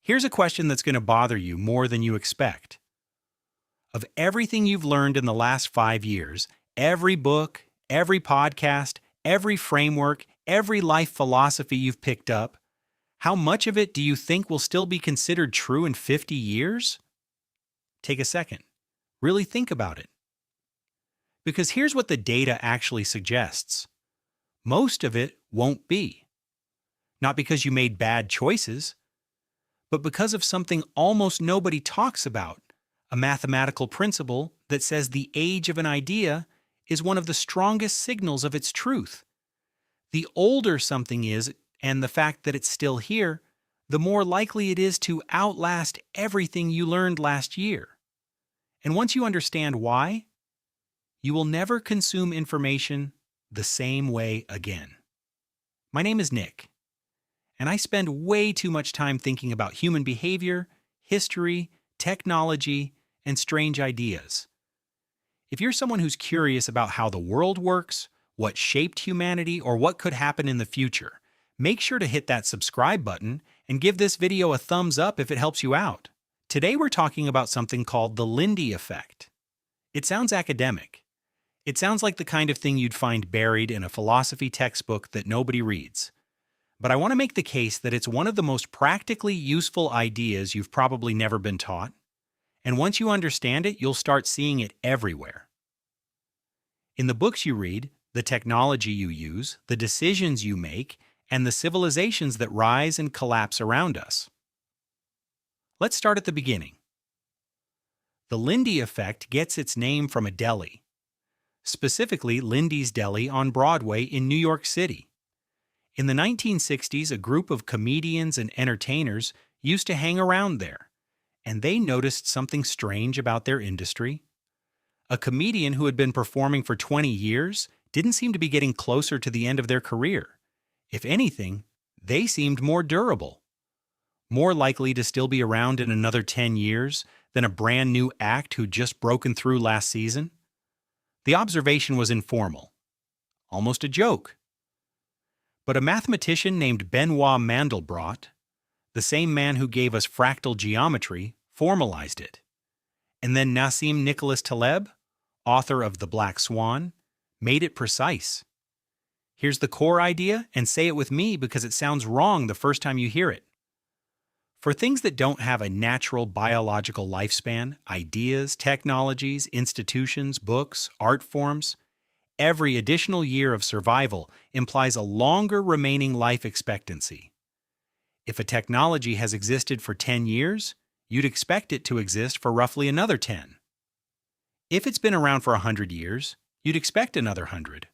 Here's a question that's going to bother you more than you expect. Of everything you've learned in the last 5 years, every book, every podcast, every framework, every life philosophy you've picked up, how much of it do you think will still be considered true in 50 years? Take a second. Really think about it. Because here's what the data actually suggests. Most of it won't be. Not because you made bad choices, but because of something almost nobody talks about, a mathematical principle that says the age of an idea is one of the strongest signals of its truth. The older something is, and the fact that it's still here, the more likely it is to outlast everything you learned last year. And once you understand why, you will never consume information the same way again. My name is Nick, and I spend way too much time thinking about human behavior, history, technology, and strange ideas. If you're someone who's curious about how the world works, what shaped humanity, or what could happen in the future, make sure to hit that subscribe button and give this video a thumbs up if it helps you out. Today we're talking about something called the Lindy effect. It sounds academic. It sounds like the kind of thing you'd find buried in a philosophy textbook that nobody reads. But I want to make the case that it's one of the most practically useful ideas you've probably never been taught. And once you understand it, you'll start seeing it everywhere. In the books you read, the technology you use, the decisions you make, and the civilizations that rise and collapse around us. Let's start at the beginning. The Lindy effect gets its name from a deli, specifically Lindy's Deli on Broadway in New York City. In the 1960s, a group of comedians and entertainers used to hang around there, and they noticed something strange about their industry. A comedian who had been performing for 20 years didn't seem to be getting closer to the end of their career. If anything, they seemed more durable, more likely to still be around in another 10 years than a brand new act who'd just broken through last season. The observation was informal, almost a joke. But a mathematician named Benoit Mandelbrot, the same man who gave us fractal geometry, formalized it. And then Nassim Nicholas Taleb, author of The Black Swan, made it precise. Here's the core idea, and say it with me because it sounds wrong the first time you hear it. For things that don't have a natural biological lifespan, ideas, technologies, institutions, books, art forms, every additional year of survival implies a longer remaining life expectancy. If a technology has existed for 10 years, you'd expect it to exist for roughly another 10. If it's been around for 100 years, you'd expect another 100.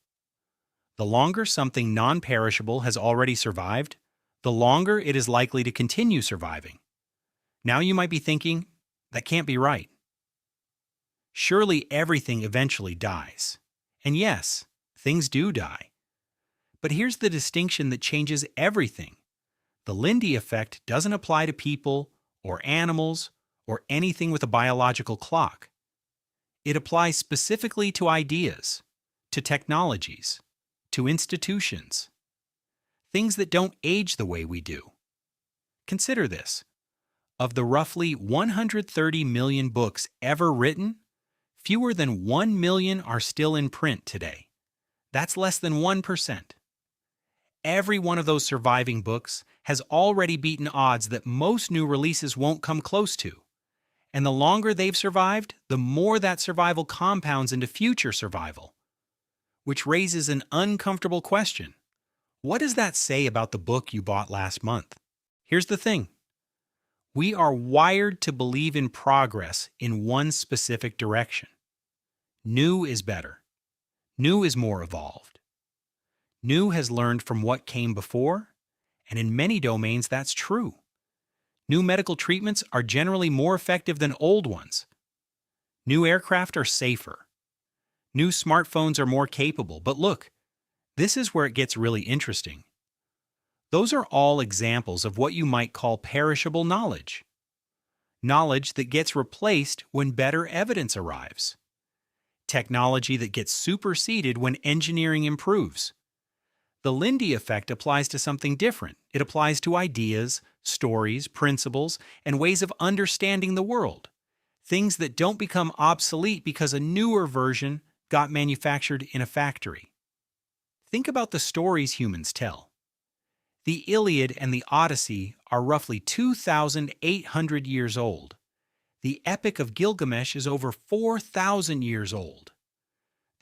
The longer something non-perishable has already survived, the longer it is likely to continue surviving. Now you might be thinking, that can't be right. Surely everything eventually dies. And yes, things do die. But here's the distinction that changes everything. The Lindy effect doesn't apply to people or animals or anything with a biological clock. It applies specifically to ideas, to technologies, to institutions, things that don't age the way we do. Consider this. Of the roughly 130 million books ever written, fewer than 1 million are still in print today. That's less than 1%. Every one of those surviving books has already beaten odds that most new releases won't come close to. And the longer they've survived, the more that survival compounds into future survival. Which raises an uncomfortable question. What does that say about the book you bought last month? Here's the thing. We are wired to believe in progress in one specific direction. New is better. New is more evolved. New has learned from what came before, and in many domains that's true. New medical treatments are generally more effective than old ones. New aircraft are safer. New smartphones are more capable, but look, this is where it gets really interesting. Those are all examples of what you might call perishable knowledge. Knowledge that gets replaced when better evidence arrives. Technology that gets superseded when engineering improves. The Lindy effect applies to something different. It applies to ideas, stories, principles, and ways of understanding the world. Things that don't become obsolete because a newer version got manufactured in a factory. Think about the stories humans tell. The Iliad and the Odyssey are roughly 2,800 years old. The Epic of Gilgamesh is over 4,000 years old.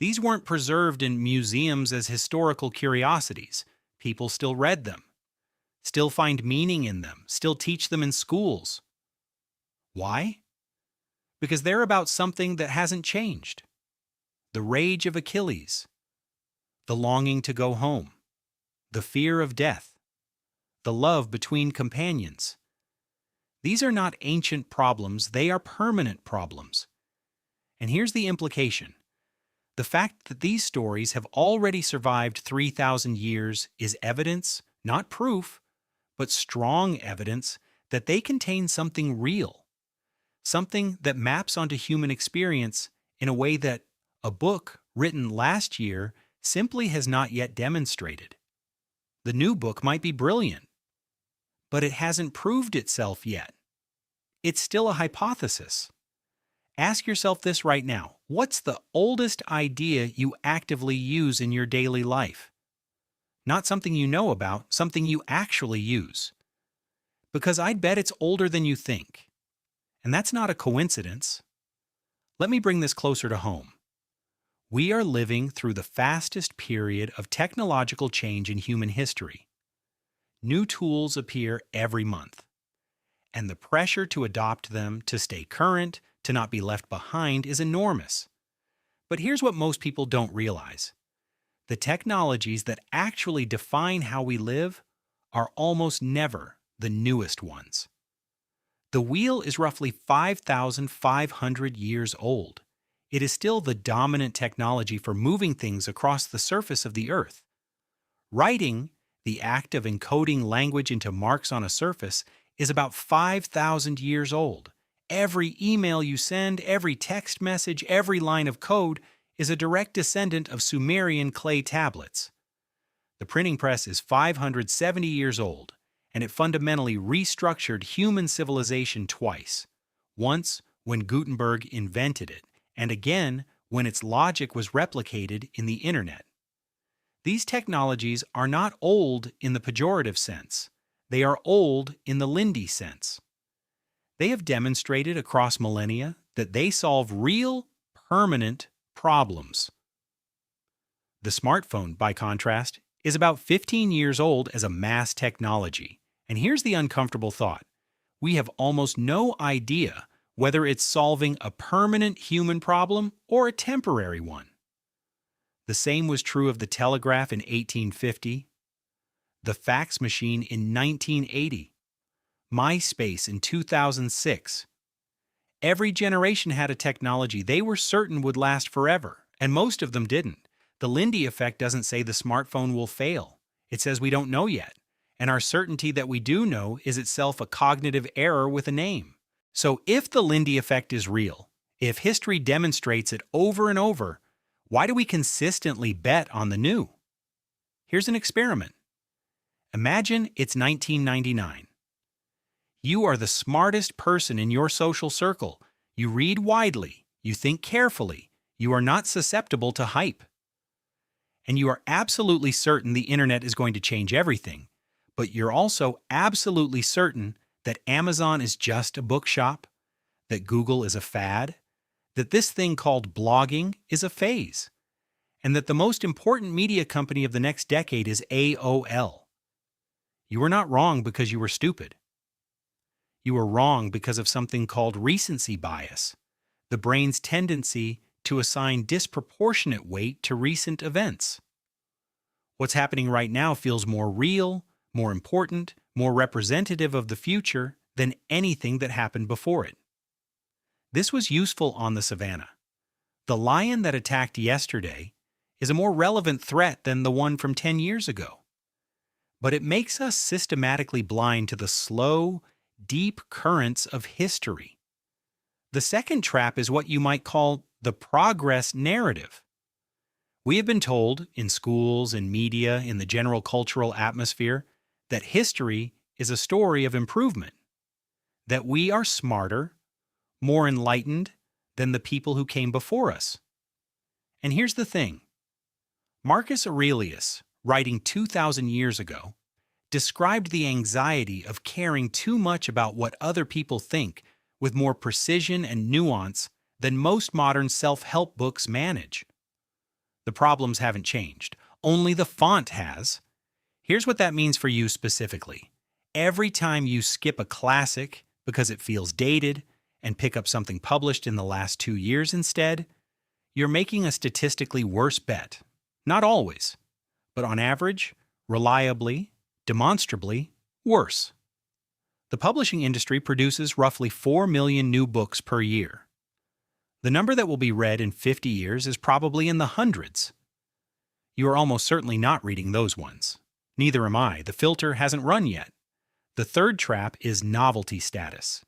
These weren't preserved in museums as historical curiosities. People still read them, still find meaning in them, still teach them in schools. Why? Because they're about something that hasn't changed. The rage of Achilles, the longing to go home, the fear of death, the love between companions. These are not ancient problems, they are permanent problems. And here's the implication. The fact that these stories have already survived 3,000 years is evidence, not proof, but strong evidence that they contain something real, something that maps onto human experience in a way that a book written last year simply has not yet demonstrated. The new book might be brilliant, but it hasn't proved itself yet. It's still a hypothesis. Ask yourself this right now. What's the oldest idea you actively use in your daily life? Not something you know about, something you actually use. Because I'd bet it's older than you think. And that's not a coincidence. Let me bring this closer to home. We are living through the fastest period of technological change in human history. New tools appear every month. And the pressure to adopt them, to stay current, to not be left behind is enormous. But here's what most people don't realize. The technologies that actually define how we live are almost never the newest ones. The wheel is roughly 5,500 years old. It is still the dominant technology for moving things across the surface of the earth. Writing, the act of encoding language into marks on a surface, is about 5,000 years old. Every email you send, every text message, every line of code is a direct descendant of Sumerian clay tablets. The printing press is 570 years old, and it fundamentally restructured human civilization twice. Once when Gutenberg invented it, and again when its logic was replicated in the internet. These technologies are not old in the pejorative sense. They are old in the Lindy sense. They have demonstrated across millennia that they solve real, permanent problems. The smartphone, by contrast, is about 15 years old as a mass technology. And here's the uncomfortable thought. We have almost no idea whether it's solving a permanent human problem or a temporary one. The same was true of the telegraph in 1850, the fax machine in 1980, MySpace in 2006. Every generation had a technology they were certain would last forever, and most of them didn't. The Lindy effect doesn't say the smartphone will fail. It says we don't know yet, and our certainty that we do know is itself a cognitive error with a name. So if the Lindy effect is real, if history demonstrates it over and over, why do we consistently bet on the new? Here's an experiment. Imagine it's 1999. You are the smartest person in your social circle. You read widely. You think carefully. You are not susceptible to hype. And you are absolutely certain the internet is going to change everything. But you're also absolutely certain that Amazon is just a bookshop, that Google is a fad, that this thing called blogging is a phase, and that the most important media company of the next decade is AOL. You were not wrong because you were stupid. You were wrong because of something called recency bias, the brain's tendency to assign disproportionate weight to recent events. What's happening right now feels more real, more important, more representative of the future than anything that happened before it. This was useful on the savannah. The lion that attacked yesterday is a more relevant threat than the one from 10 years ago. But it makes us systematically blind to the slow, deep currents of history. The second trap is what you might call the progress narrative. We have been told in schools, in media, in the general cultural atmosphere that history is a story of improvement, that we are smarter, more enlightened than the people who came before us. And here's the thing. Marcus Aurelius, writing 2,000 years ago, described the anxiety of caring too much about what other people think with more precision and nuance than most modern self-help books manage. The problems haven't changed. Only the font has. Here's what that means for you specifically. Every time you skip a classic because it feels dated and pick up something published in the last 2 years instead, you're making a statistically worse bet. Not always, but on average, reliably, demonstrably, worse. The publishing industry produces roughly 4 million new books per year. The number that will be read in 50 years is probably in the hundreds. You are almost certainly not reading those ones. Neither am I. The filter hasn't run yet. The third trap is novelty status.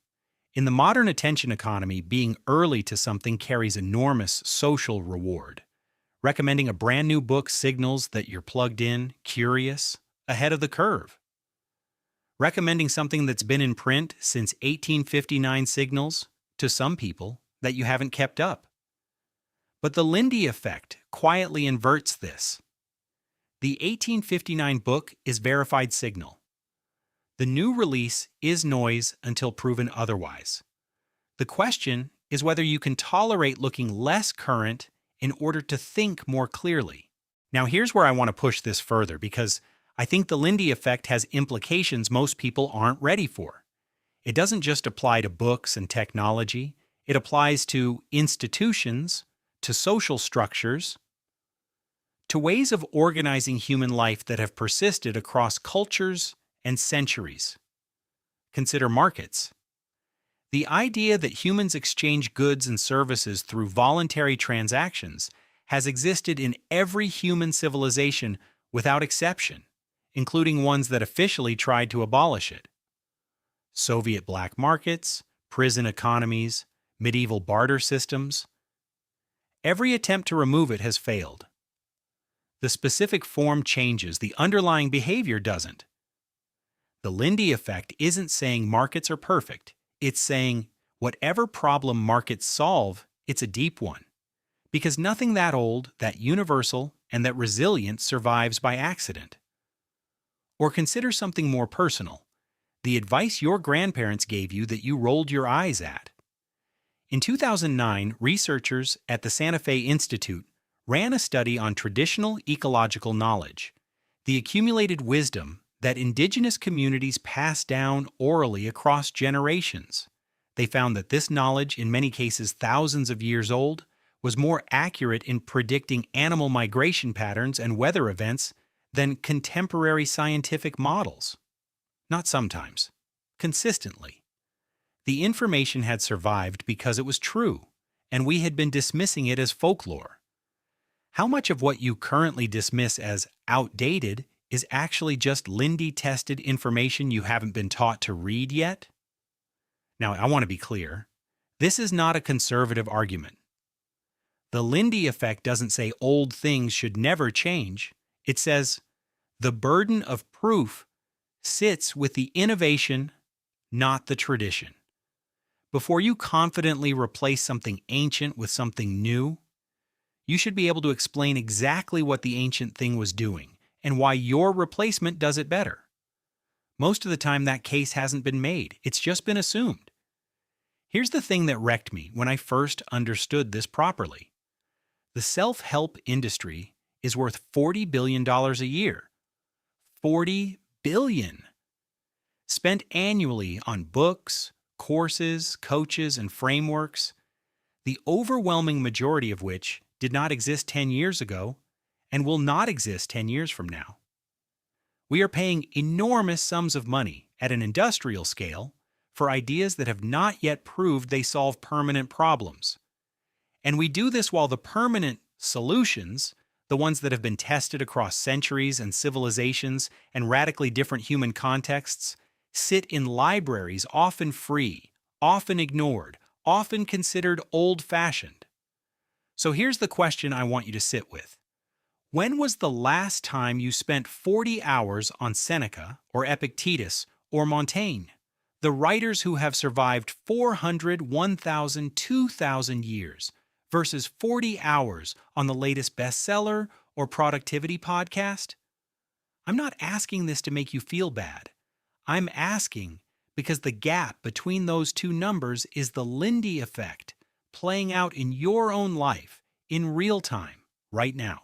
In the modern attention economy, being early to something carries enormous social reward. Recommending a brand new book signals that you're plugged in, curious, ahead of the curve. Recommending something that's been in print since 1859 signals, to some people, that you haven't kept up. But the Lindy effect quietly inverts this. The 1859 book is verified signal. The new release is noise until proven otherwise. The question is whether you can tolerate looking less current in order to think more clearly. Now here's where I want to push this further because I think the Lindy effect has implications most people aren't ready for. It doesn't just apply to books and technology. It applies to institutions, to social structures, to ways of organizing human life that have persisted across cultures and centuries. Consider markets. The idea that humans exchange goods and services through voluntary transactions has existed in every human civilization without exception, including ones that officially tried to abolish it. Soviet black markets, prison economies, medieval barter systems. Every attempt to remove it has failed. The specific form changes, the underlying behavior doesn't. The Lindy effect isn't saying markets are perfect. It's saying whatever problem markets solve, it's a deep one. Because nothing that old, that universal, and that resilient survives by accident. Or consider something more personal, the advice your grandparents gave you that you rolled your eyes at. In 2009, researchers at the Santa Fe Institute ran a study on traditional ecological knowledge, the accumulated wisdom that indigenous communities pass down orally across generations. They found that this knowledge, in many cases thousands of years old, was more accurate in predicting animal migration patterns and weather events than contemporary scientific models. Not sometimes, consistently. The information had survived because it was true, and we had been dismissing it as folklore. How much of what you currently dismiss as outdated is actually just Lindy-tested information you haven't been taught to read yet? Now, I want to be clear. This is not a conservative argument. The Lindy effect doesn't say old things should never change. It says the burden of proof sits with the innovation, not the tradition. Before you confidently replace something ancient with something new, you should be able to explain exactly what the ancient thing was doing and why your replacement does it better. Most of the time that case hasn't been made, it's just been assumed. Here's the thing that wrecked me when I first understood this properly. The self-help industry is worth $40 billion a year. $40 billion! Spent annually on books, courses, coaches, and frameworks, the overwhelming majority of which did not exist 10 years ago and will not exist 10 years from now. We are paying enormous sums of money at an industrial scale for ideas that have not yet proved they solve permanent problems. And we do this while the permanent solutions, the ones that have been tested across centuries and civilizations and radically different human contexts, sit in libraries often free, often ignored, often considered old-fashioned. So here's the question I want you to sit with. When was the last time you spent 40 hours on Seneca or Epictetus or Montaigne, the writers who have survived 400, 1,000, 2,000 years, versus 40 hours on the latest bestseller or productivity podcast? I'm not asking this to make you feel bad. I'm asking because the gap between those two numbers is the Lindy effect playing out in your own life in real time right now.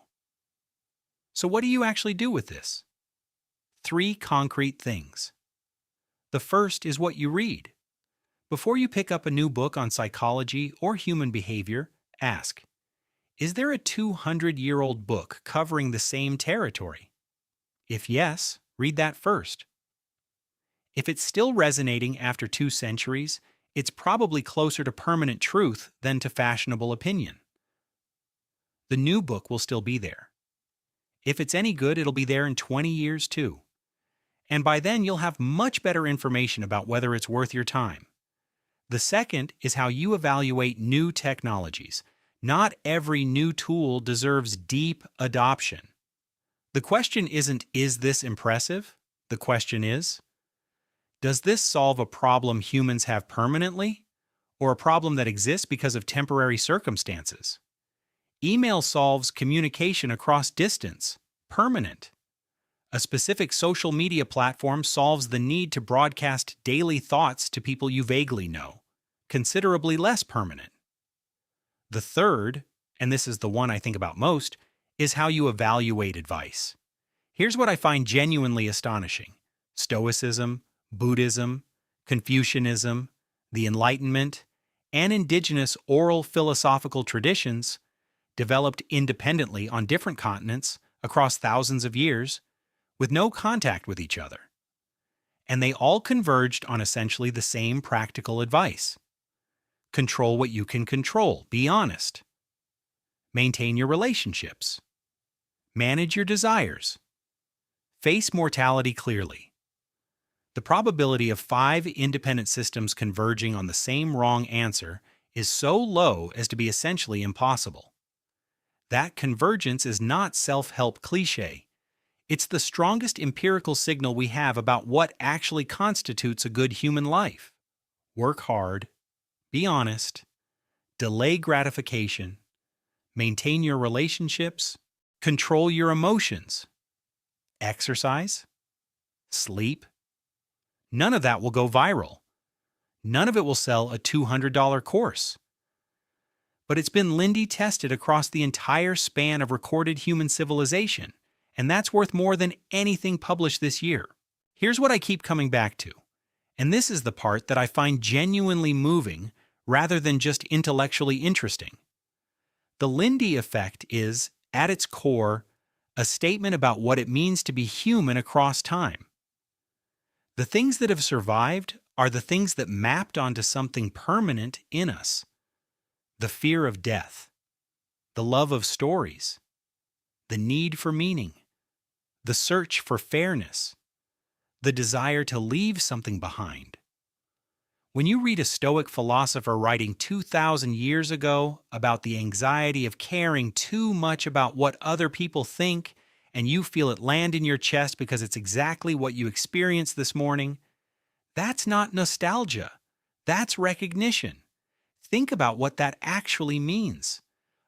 So what do you actually do with this? 3 concrete things. The first is what you read. Before you pick up a new book on psychology or human behavior, ask, is there a 200-year-old book covering the same territory? If yes, read that first. If it's still resonating after 2 centuries, it's probably closer to permanent truth than to fashionable opinion. The new book will still be there. If it's any good, it'll be there in 20 years too. And by then, you'll have much better information about whether it's worth your time. The second is how you evaluate new technologies. Not every new tool deserves deep adoption. The question isn't, is this impressive? The question is, does this solve a problem humans have permanently, or a problem that exists because of temporary circumstances? Email solves communication across distance, permanent. A specific social media platform solves the need to broadcast daily thoughts to people you vaguely know, considerably less permanent. The third, and this is the one I think about most, is how you evaluate advice. Here's what I find genuinely astonishing. Stoicism, Buddhism, Confucianism, the Enlightenment, and indigenous oral philosophical traditions, developed independently on different continents across thousands of years, with no contact with each other. And they all converged on essentially the same practical advice. Control what you can control, be honest. Maintain your relationships. Manage your desires. Face mortality clearly. The probability of 5 independent systems converging on the same wrong answer is so low as to be essentially impossible. That convergence is not self-help cliché. It's the strongest empirical signal we have about what actually constitutes a good human life. Work hard, be honest, delay gratification, maintain your relationships, control your emotions, exercise, sleep. None of that will go viral. None of it will sell a $200 course. But it's been Lindy tested across the entire span of recorded human civilization, and that's worth more than anything published this year. Here's what I keep coming back to, and this is the part that I find genuinely moving rather than just intellectually interesting. The Lindy effect is, at its core, a statement about what it means to be human across time. The things that have survived are the things that mapped onto something permanent in us. The fear of death, the love of stories, the need for meaning, the search for fairness, the desire to leave something behind. When you read a Stoic philosopher writing 2,000 years ago about the anxiety of caring too much about what other people think, and you feel it land in your chest because it's exactly what you experienced this morning, that's not nostalgia. That's recognition. Think about what that actually means.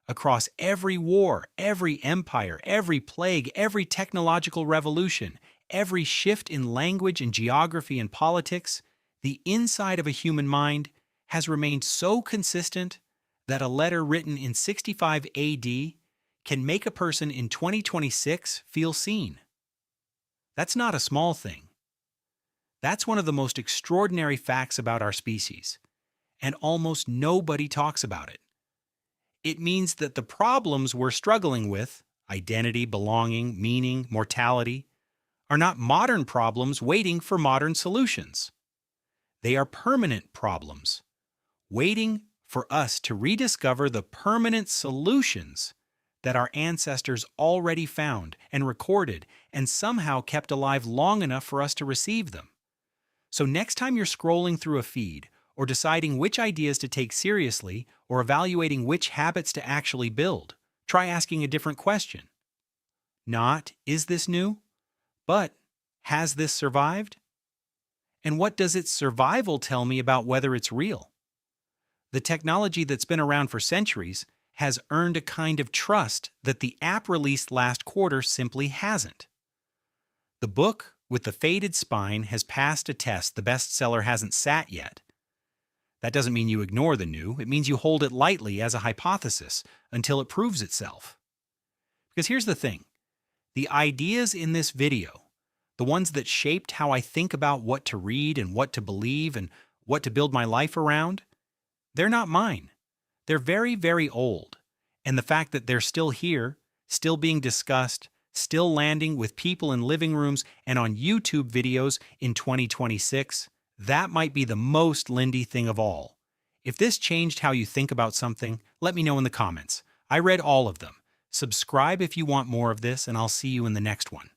Across every war, every empire, every plague, every technological revolution, every shift in language and geography and politics, the inside of a human mind has remained so consistent that a letter written in 65 AD can make a person in 2026 feel seen. That's not a small thing. That's one of the most extraordinary facts about our species, and almost nobody talks about it. It means that the problems we're struggling with, identity, belonging, meaning, mortality, are not modern problems waiting for modern solutions. They are permanent problems, waiting for us to rediscover the permanent solutions that our ancestors already found and recorded and somehow kept alive long enough for us to receive them. So next time you're scrolling through a feed, or deciding which ideas to take seriously, or evaluating which habits to actually build, try asking a different question. Not, is this new? But, has this survived? And what does its survival tell me about whether it's real? The technology that's been around for centuries has earned a kind of trust that the app released last quarter simply hasn't. The book with the faded spine has passed a test the bestseller hasn't sat yet. That doesn't mean you ignore the new, it means you hold it lightly as a hypothesis until it proves itself. Because here's the thing, the ideas in this video, the ones that shaped how I think about what to read and what to believe and what to build my life around, they're not mine. They're very, very old. And the fact that they're still here, still being discussed, still landing with people in living rooms and on YouTube videos in 2026, that might be the most Lindy thing of all. If this changed how you think about something, let me know in the comments. I read all of them. Subscribe if you want more of this, and I'll see you in the next one.